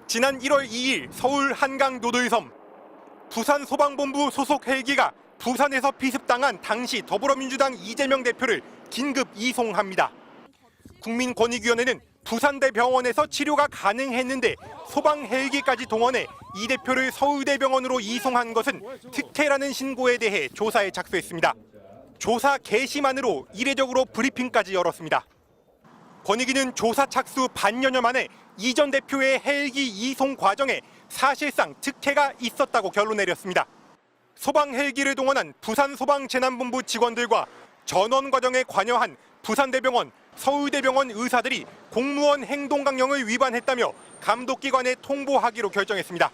지난 1월 2일 서울 한강 노들섬 부산소방본부 소속 헬기가 부산에서 피습당한 당시 더불어민주당 이재명 대표를 긴급 이송합니다. 국민권익위원회는 부산대병원에서 치료가 가능했는데 소방 헬기까지 동원해 이 대표를 서울대병원으로 이송한 것은 특혜라는 신고에 대해 조사에 착수했습니다. 조사 개시만으로 이례적으로 브리핑까지 열었습니다. 권익위는 조사 착수 반년여 만에 이 전 대표의 헬기 이송 과정에 사실상 특혜가 있었다고 결론 내렸습니다. 소방 헬기를 동원한 부산소방재난본부 직원들과 전원 과정에 관여한 부산대병원, 서울대병원 의사들이 공무원 행동강령을 위반했다며 감독기관에 통보하기로 결정했습니다.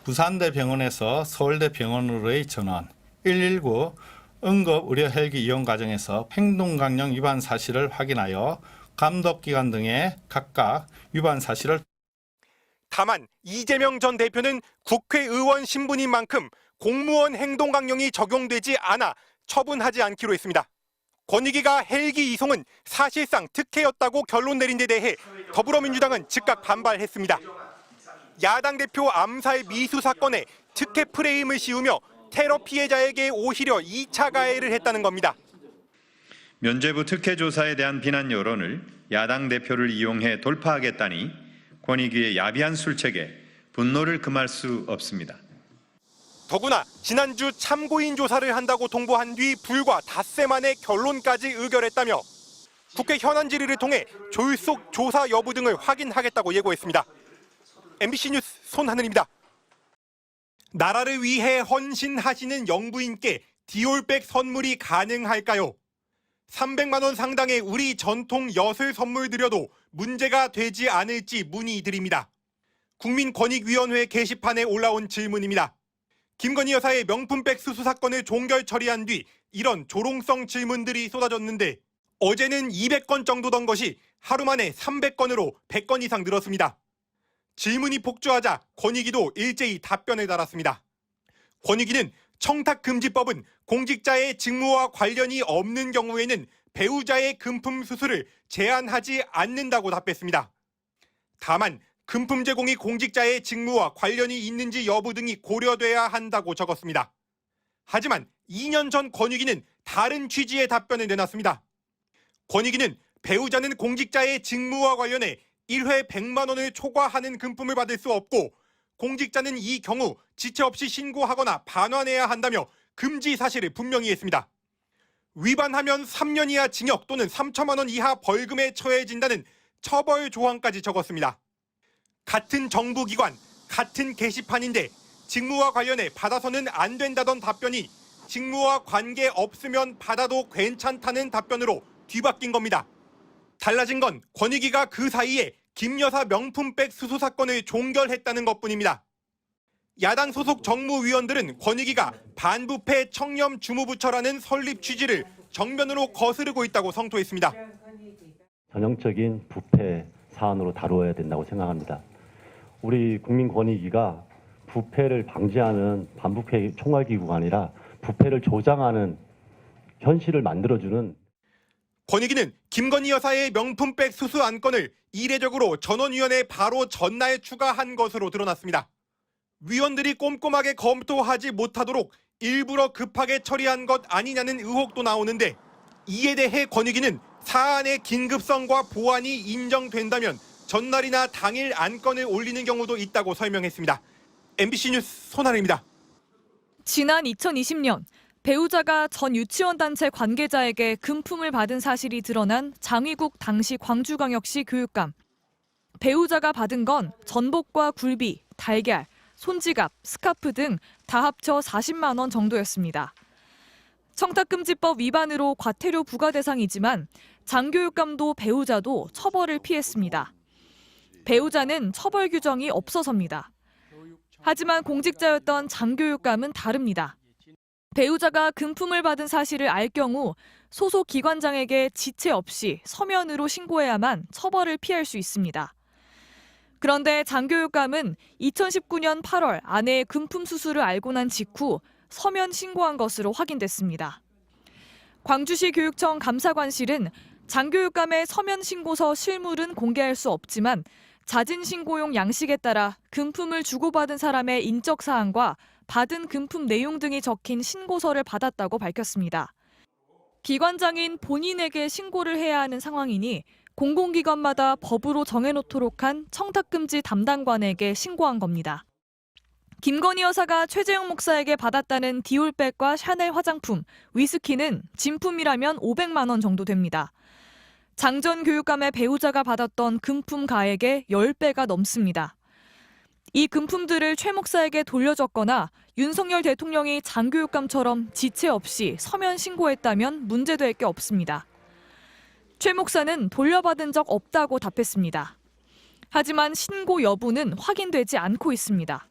부산대병원에서 서울대병원으로의 전원, 119 응급의료 헬기 이용 과정에서 행동강령 위반 사실을 확인하여 감독기관 등에 각각 위반 사실을. 다만 이재명 전 대표는 국회의원 신분인 만큼 공무원 행동강령이 적용되지 않아 처분하지 않기로 했습니다. 권익위가 헬기 이송은 사실상 특혜였다고 결론 내린 데 대해 더불어민주당은 즉각 반발했습니다. 야당 대표 암살 미수 사건에 특혜 프레임을 씌우며 테러 피해자에게 오히려 2차 가해를 했다는 겁니다. 면죄부 특혜 조사에 대한 비난 여론을 야당 대표를 이용해 돌파하겠다니 권익위의 야비한 술책에 분노를 금할 수 없습니다. 더구나 지난주 참고인 조사를 한다고 통보한 뒤 불과 닷새 만에 결론까지 의결했다며 국회 현안 질의를 통해 졸속 조사 여부 등을 확인하겠다고 예고했습니다. MBC 뉴스 손하늘입니다. 나라를 위해 헌신하시는 영부인께 디올백 선물이 가능할까요? 300만 원 상당의 우리 전통 엿을 선물 드려도 문제가 되지 않을지 문의드립니다. 국민권익위원회 게시판에 올라온 질문입니다. 김건희 여사의 명품백 수수 사건을 종결 처리한 뒤 이런 조롱성 질문들이 쏟아졌는데 어제는 200건 정도던 것이 하루 만에 300건으로 100건 이상 늘었습니다. 질문이 폭주하자 권익위도 일제히 답변을 달았습니다. 권익위는 청탁금지법은 공직자의 직무와 관련이 없는 경우에는 배우자의 금품 수수를 제한하지 않는다고 답했습니다. 다만 금품 제공이 공직자의 직무와 관련이 있는지 여부 등이 고려돼야 한다고 적었습니다. 하지만 2년 전 권익위는 다른 취지의 답변을 내놨습니다. 권익위는 배우자는 공직자의 직무와 관련해 1회 100만 원을 초과하는 금품을 받을 수 없고 공직자는 이 경우 지체 없이 신고하거나 반환해야 한다며 금지 사실을 분명히 했습니다. 위반하면 3년 이하 징역 또는 3천만 원 이하 벌금에 처해진다는 처벌 조항까지 적었습니다. 같은 정부기관, 같은 게시판인데 직무와 관련해 받아서는 안 된다던 답변이 직무와 관계 없으면 받아도 괜찮다는 답변으로 뒤바뀐 겁니다. 달라진 건 권익위가 그 사이에 김 여사 명품백 수수 사건을 종결했다는 것뿐입니다. 야당 소속 정무위원들은 권익위가 반부패 청렴 주무부처라는 설립 취지를 정면으로 거스르고 있다고 성토했습니다. 전형적인 부패 사안으로 다루어야 된다고 생각합니다. 우리 국민권익위가 부패를 방지하는 반부패 총괄기구가 아니라 부패를 조장하는 현실을 만들어주는. 권익위는 김건희 여사의 명품백 수수 안건을 이례적으로 전원위원회 바로 전날 추가한 것으로 드러났습니다. 위원들이 꼼꼼하게 검토하지 못하도록 일부러 급하게 처리한 것 아니냐는 의혹도 나오는데 이에 대해 권익위는 사안의 긴급성과 보안이 인정된다면 전날이나 당일 안건을 올리는 경우도 있다고 설명했습니다. MBC 뉴스 손하늘입니다. 지난 2020년 배우자가 전 유치원 단체 관계자에게 금품을 받은 사실이 드러난 장위국 당시 광주광역시 교육감. 배우자가 받은 건 전복과 굴비, 달걀, 손지갑, 스카프 등 다 합쳐 40만 원 정도였습니다. 청탁금지법 위반으로 과태료 부과 대상이지만 장 교육감도 배우자도 처벌을 피했습니다. 배우자는 처벌 규정이 없어서입니다. 하지만 공직자였던 장 교육감은 다릅니다. 배우자가 금품을 받은 사실을 알 경우 소속 기관장에게 지체 없이 서면으로 신고해야만 처벌을 피할 수 있습니다. 그런데 장 교육감은 2019년 8월 아내의 금품 수수를 알고 난 직후 서면 신고한 것으로 확인됐습니다. 광주시 교육청 감사관실은 장 교육감의 서면 신고서 실물은 공개할 수 없지만 자진 신고용 양식에 따라 금품을 주고받은 사람의 인적 사항과 받은 금품 내용 등이 적힌 신고서를 받았다고 밝혔습니다. 기관장인 본인에게 신고를 해야 하는 상황이니 공공기관마다 법으로 정해놓도록 한 청탁금지 담당관에게 신고한 겁니다. 김건희 여사가 최재형 목사에게 받았다는 디올백과 샤넬 화장품, 위스키는 진품이라면 500만 원 정도 됩니다. 장전 교육감의 배우자가 받았던 금품 가액의 10배가 넘습니다. 이 금품들을 최 목사에게 돌려줬거나 윤석열 대통령이 장 교육감처럼 지체 없이 서면 신고했다면 문제될 게 없습니다. 최 목사는 돌려받은 적 없다고 답했습니다. 하지만 신고 여부는 확인되지 않고 있습니다.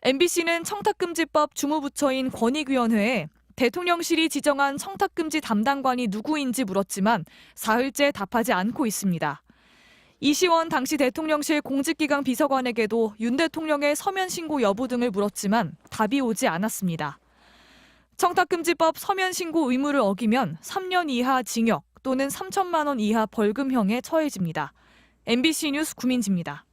MBC는 청탁금지법 주무부처인 권익위원회에 대통령실이 지정한 청탁금지 담당관이 누구인지 물었지만 사흘째 답하지 않고 있습니다. 이시원 당시 대통령실 공직기강 비서관에게도 윤 대통령의 서면 신고 여부 등을 물었지만 답이 오지 않았습니다. 청탁금지법 서면 신고 의무를 어기면 3년 이하 징역 또는 3천만 원 이하 벌금형에 처해집니다. MBC 뉴스 구민지입니다.